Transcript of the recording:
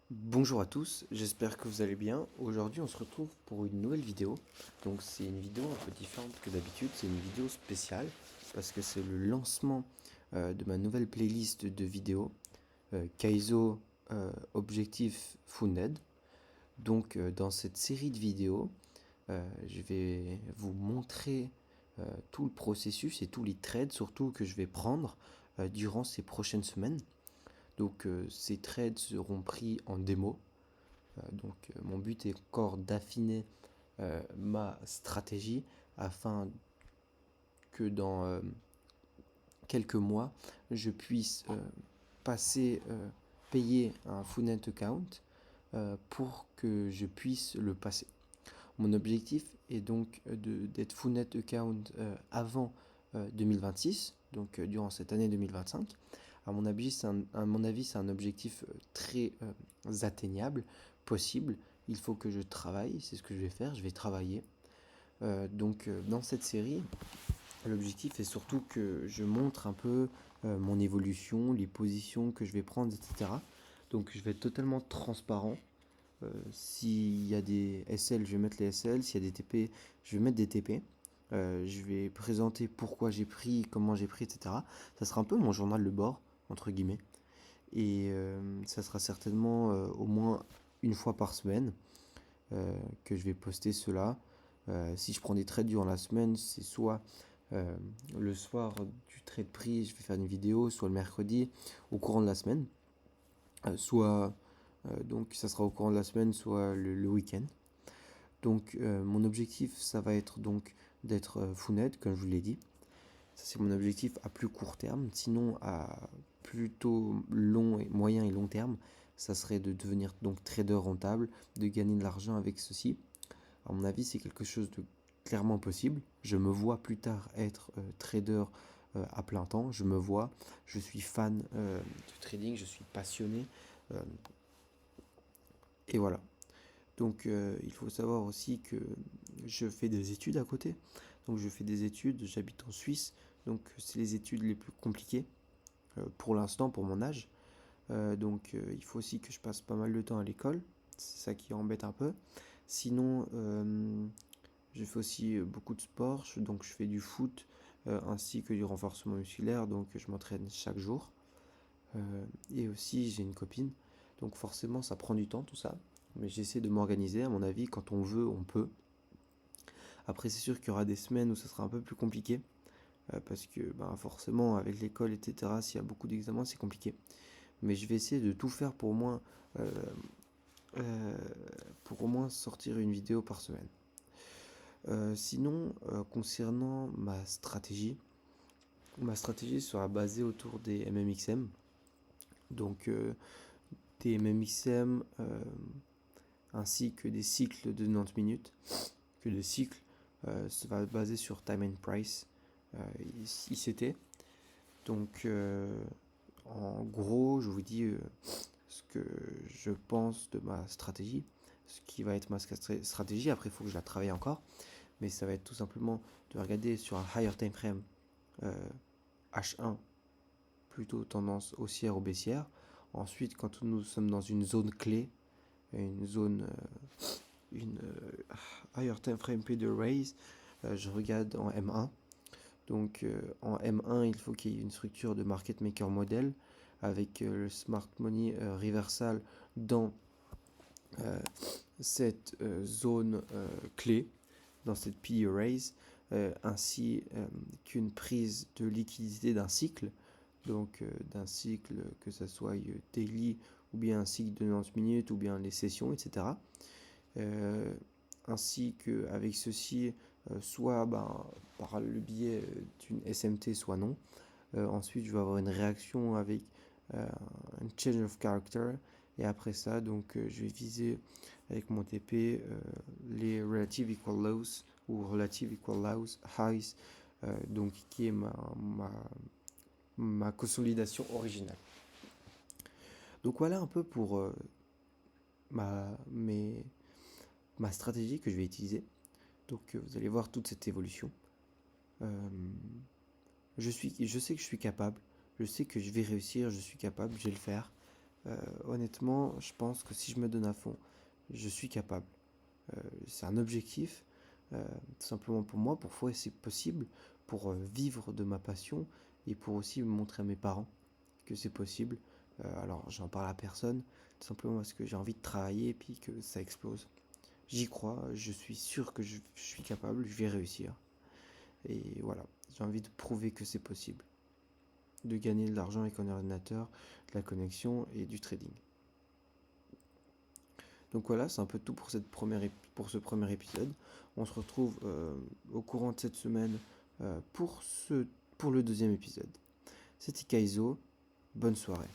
Bonjour à tous, j'espère que vous allez bien. Aujourd'hui, on se retrouve pour une nouvelle vidéo. Donc, c'est une vidéo un peu différente que d'habitude. C'est une vidéo spéciale parce que c'est le lancement de ma nouvelle playlist de vidéos Kaizo Objectif Funded. Donc, dans cette série de vidéos, je vais vous montrer tout le processus et tous les trades, surtout que je vais prendre durant ces prochaines semaines. Donc, ces trades seront pris en démo. Mon but est encore d'affiner ma stratégie afin que dans quelques mois, je puisse passer, payer un Funet account pour que je puisse le passer. Mon objectif est donc d'être Funet account avant 2026, donc durant cette année 2025. À mon avis, c'est un objectif très atteignable, possible. Il faut que je travaille, c'est ce que je vais faire, je vais travailler. Dans cette série, l'objectif est surtout que je montre un peu mon évolution, les positions que je vais prendre, etc. Donc je vais être totalement transparent. S'il y a des SL, je vais mettre les SL. S'il y a des TP, je vais mettre des TP. Je vais présenter pourquoi j'ai pris, comment j'ai pris, etc. Ça sera un peu mon journal de bord, entre guillemets. Et ça sera certainement au moins une fois par semaine que je vais poster cela. Si je prends des trades durant la semaine, c'est soit euh, le soir du trade prix, je vais faire une vidéo, soit le mercredi au courant de la semaine, soit donc ça sera au courant de la semaine, soit le week-end. Donc mon objectif, ça va être donc d'être Funet, comme je vous l'ai dit. Ça c'est mon objectif à plus court terme. Sinon à plutôt moyen et long terme, ça serait de devenir donc trader rentable, de gagner de l'argent avec ceci. À mon avis, c'est quelque chose de clairement possible. Je me vois plus tard être trader à plein temps. Je suis fan du trading, je suis passionné. euh, et voilà. Donc il faut savoir aussi que je fais des études à côté. Donc je fais des études, j'habite en Suisse. Donc c'est les études les plus compliquées pour l'instant, pour mon âge. Il faut aussi que je passe pas mal de temps à l'école. C'est ça qui embête un peu. Sinon, je fais aussi beaucoup de sport, donc je fais du foot ainsi que du renforcement musculaire, donc je m'entraîne chaque jour. Et aussi j'ai une copine, donc forcément ça prend du temps tout ça, mais j'essaie de m'organiser, à mon avis, quand on veut, on peut. Après c'est sûr qu'il y aura des semaines où ça sera un peu plus compliqué, parce que ben, forcément avec l'école, etc., s'il y a beaucoup d'examens, c'est compliqué. Mais je vais essayer de tout faire euh, euh, pour au moins sortir une vidéo par semaine. Sinon, concernant ma stratégie sera basée autour des MMXM. Donc, des MMXM ainsi que des cycles de 90 minutes. Que le cycle se va baser sur time and price, ICT. Donc, en gros, je vous dis ce que je pense de ma stratégie, ce qui va être ma stratégie. Après, il faut que je la travaille encore. Mais ça va être tout simplement de regarder sur un higher time frame H1 plutôt tendance haussière ou baissière. Ensuite, quand nous sommes dans une zone clé, une zone, une higher time frame de raise, je regarde en M1. Donc en M1, il faut qu'il y ait une structure de market maker model avec le smart money reversal dans euh, cette zone clé, dans cette PE raise, ainsi qu'une prise de liquidité d'un cycle, donc d'un cycle que ce soit daily ou bien un cycle de 90 minutes ou bien les sessions, etc. Euh, Ainsi qu'avec ceci, soit ben, par le biais d'une SMT, soit non. Ensuite, je vais avoir une réaction avec un change of character. Et après ça, je vais viser avec mon TP les relative equal lows ou relative equal lows, highs, qui est ma consolidation originale. Donc voilà un peu pour ma, mes, ma stratégie que je vais utiliser. Donc vous allez voir toute cette évolution. Euh, je sais que je suis capable, je sais que je vais réussir, je suis capable, je vais le faire. Honnêtement, je pense que si je me donne à fond, je suis capable. C'est un objectif, tout simplement pour moi, pour voir si c'est possible, pour vivre de ma passion et pour aussi montrer à mes parents que c'est possible. Alors j'en parle à personne, tout simplement parce que j'ai envie de travailler et puis que ça explose. J'y crois, je suis sûr que je suis capable, je vais réussir. Et voilà, j'ai envie de prouver que c'est possible. De gagner de l'argent avec un ordinateur, de la connexion et du trading. Donc voilà, c'est un peu tout pour, pour ce premier épisode. On se retrouve au courant de cette semaine pour le deuxième épisode. C'était Kaizo, bonne soirée.